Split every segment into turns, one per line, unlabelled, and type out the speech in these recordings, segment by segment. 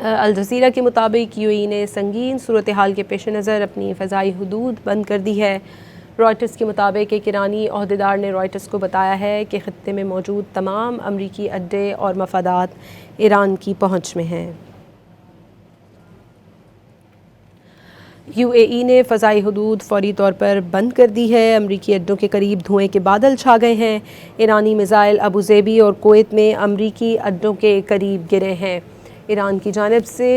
Al Jazeera کے مطابق you اے ای نے سنگین صورتحال کے پیش نظر اپنی فضائی حدود بند کر دی ہے۔ رائٹرز کے مطابق ایک ایرانی عہدیدار نے رائٹرز کو بتایا ہے کہ خطے میں موجود تمام امریکی اڈے اور مفادات ایران کی پہنچ میں ہیں۔ یو اے ای نے فضائی حدود فوری طور پر بند کر دی ہے۔ امریکی اڈوں کے قریب دھوئیں کے بادل چھا گئے ہیں۔ ایرانی میزائل ابوظہبی اور کویت میں امریکی اڈوں کے قریب گرے ہیں۔ ایران کی جانب سے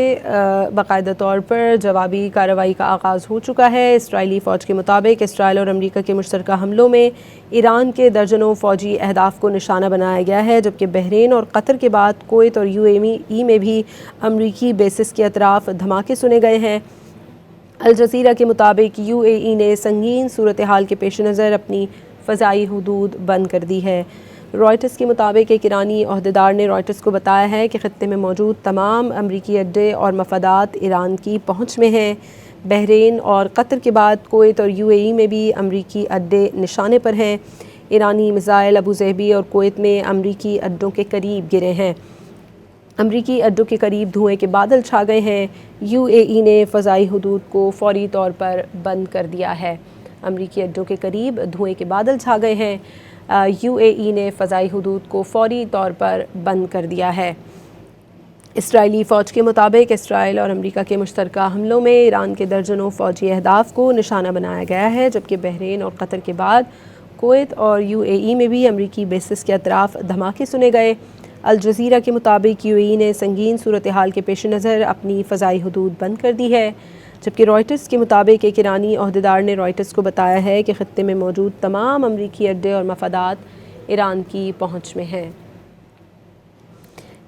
باقاعدہ طور پر جوابی کارروائی کا آغاز ہو چکا ہے۔ اسرائیلی فوج کے مطابق اسرائیل اور امریکہ کے مشترکہ حملوں میں ایران کے درجنوں فوجی اہداف کو نشانہ بنایا گیا ہے، جبکہ بحرین اور قطر کے بعد کویت اور یو اے ای میں بھی امریکی بیسز کے اطراف دھماکے سنے گئے ہیں۔ الجزیرہ کے مطابق یو اے ای نے سنگین صورتحال کے پیش نظر اپنی فضائی حدود بند کر دی ہے۔ رائٹرز کے مطابق ایک ایرانی عہدیدار نے رائٹرز کو بتایا ہے کہ خطے میں موجود تمام امریکی اڈے اور مفادات ایران کی پہنچ میں ہیں۔ بحرین اور قطر کے بعد کویت اور یو اے ای میں بھی امریکی اڈے نشانے پر ہیں۔ ایرانی میزائل ابوظہبی اور کویت میں امریکی اڈوں کے قریب گرے ہیں۔ امریکی اڈوں کے قریب دھوئیں کے بادل چھا گئے ہیں۔ یو اے ای نے فضائی حدود کو فوری طور پر بند کر دیا ہے۔ امریکی اڈوں کے قریب دھوئیں کے بادل چھا گئے ہیں۔ یو اے ای نے فضائی حدود کو فوری طور پر بند کر دیا ہے۔ اسرائیلی فوج کے مطابق اسرائیل اور امریکہ کے مشترکہ حملوں میں ایران کے درجنوں فوجی اہداف کو نشانہ بنایا گیا ہے، جبکہ بحرین اور قطر کے بعد کویت اور یو اے ای میں بھی امریکی بیسز کے اطراف دھماکے سنے گئے۔ الجزیرہ کے مطابق یو اے ای نے سنگین صورتحال کے پیش نظر اپنی فضائی حدود بند کر دی ہے، جبکہ رائٹرز کے مطابق ایک ایرانی عہدیدار نے رائٹرز کو بتایا ہے کہ خطے میں موجود تمام امریکی اڈے اور مفادات ایران کی پہنچ میں ہیں۔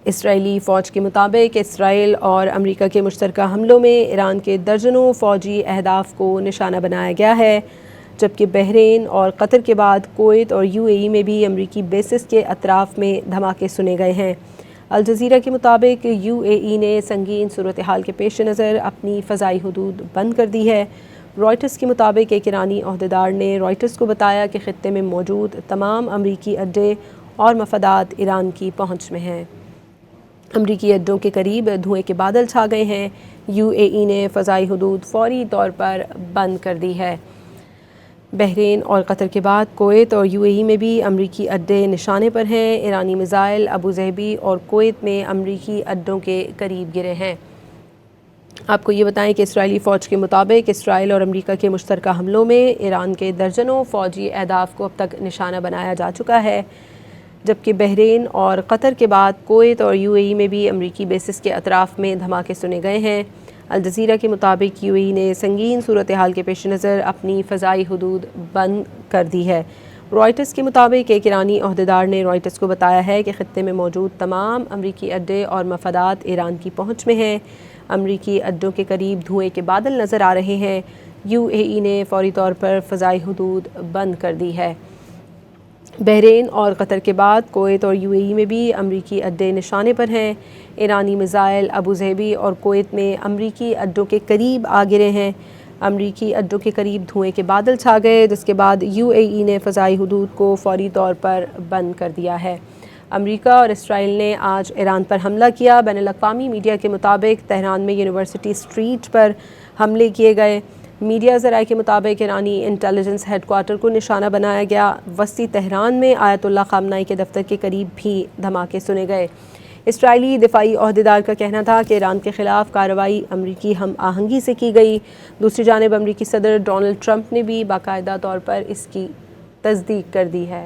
اسرائیلی فوج کے مطابق اسرائیل اور امریکہ کے مشترکہ حملوں میں ایران کے درجنوں فوجی اہداف کو نشانہ بنایا گیا ہے، جبکہ بحرین اور قطر کے بعد کویت اور یو اے ای میں بھی امریکی بیسز کے اطراف میں دھماکے سنے گئے ہیں۔ الجزیرہ کے مطابق یو اے ای نے سنگین صورتحال کے پیش نظر اپنی فضائی حدود بند کر دی ہے۔ رائٹرز کے مطابق ایک ایرانی عہدیدار نے رائٹرز کو بتایا کہ خطے میں موجود تمام امریکی اڈے اور مفادات ایران کی پہنچ میں ہیں۔ امریکی اڈوں کے قریب دھوئیں کے بادل چھا گئے ہیں۔ یو اے ای نے فضائی حدود فوری طور پر بند کر دی ہے۔ بحرین اور قطر کے بعد کویت اور یو اے ای میں بھی امریکی اڈے نشانے پر ہیں۔ ایرانی میزائل ابوظہبی اور کویت میں امریکی اڈوں کے قریب گرے ہیں۔ آپ کو یہ بتائیں کہ اسرائیلی فوج کے مطابق اسرائیل اور امریکہ کے مشترکہ حملوں میں ایران کے درجنوں فوجی اہداف کو اب تک نشانہ بنایا جا چکا ہے، جبکہ بحرین اور قطر کے بعد کویت اور یو اے ای میں بھی امریکی بیسز کے اطراف میں دھماکے سنے گئے ہیں۔ الجزیرہ کے مطابق یو اے ای نے سنگین صورتحال کے پیش نظر اپنی فضائی حدود بند کر دی ہے۔ رائٹرز کے مطابق ایک ایرانی عہدیدار نے رائٹرز کو بتایا ہے کہ خطے میں موجود تمام امریکی اڈے اور مفادات ایران کی پہنچ میں ہیں۔ امریکی اڈوں کے قریب دھوئیں کے بادل نظر آ رہے ہیں۔ یو اے ای نے فوری طور پر فضائی حدود بند کر دی ہے۔ بحرین اور قطر کے بعد کویت اور یو اے ای میں بھی امریکی اڈے نشانے پر ہیں۔ ایرانی میزائل ابوظہبی اور کویت میں امریکی اڈوں کے قریب آ گرے ہیں۔ امریکی اڈوں کے قریب دھوئیں کے بادل چھا گئے، جس کے بعد یو اے ای نے فضائی حدود کو فوری طور پر بند کر دیا ہے۔ امریکہ اور اسرائیل نے آج ایران پر حملہ کیا۔ بین الاقوامی میڈیا کے مطابق تہران میں یونیورسٹی اسٹریٹ پر حملے کیے گئے۔ میڈیا ذرائع کے مطابق ایرانی انٹیلیجنس ہیڈ کوارٹر کو نشانہ بنایا گیا۔ وسطی تہران میں آیت اللہ خامنہ کے دفتر کے قریب بھی دھماکے سنے گئے۔ اسرائیلی دفاعی عہدیدار کا کہنا تھا کہ ایران کے خلاف کارروائی امریکی ہم آہنگی سے کی گئی۔ دوسری جانب امریکی صدر ڈونلڈ ٹرمپ نے بھی باقاعدہ طور پر اس کی تصدیق کر دی ہے۔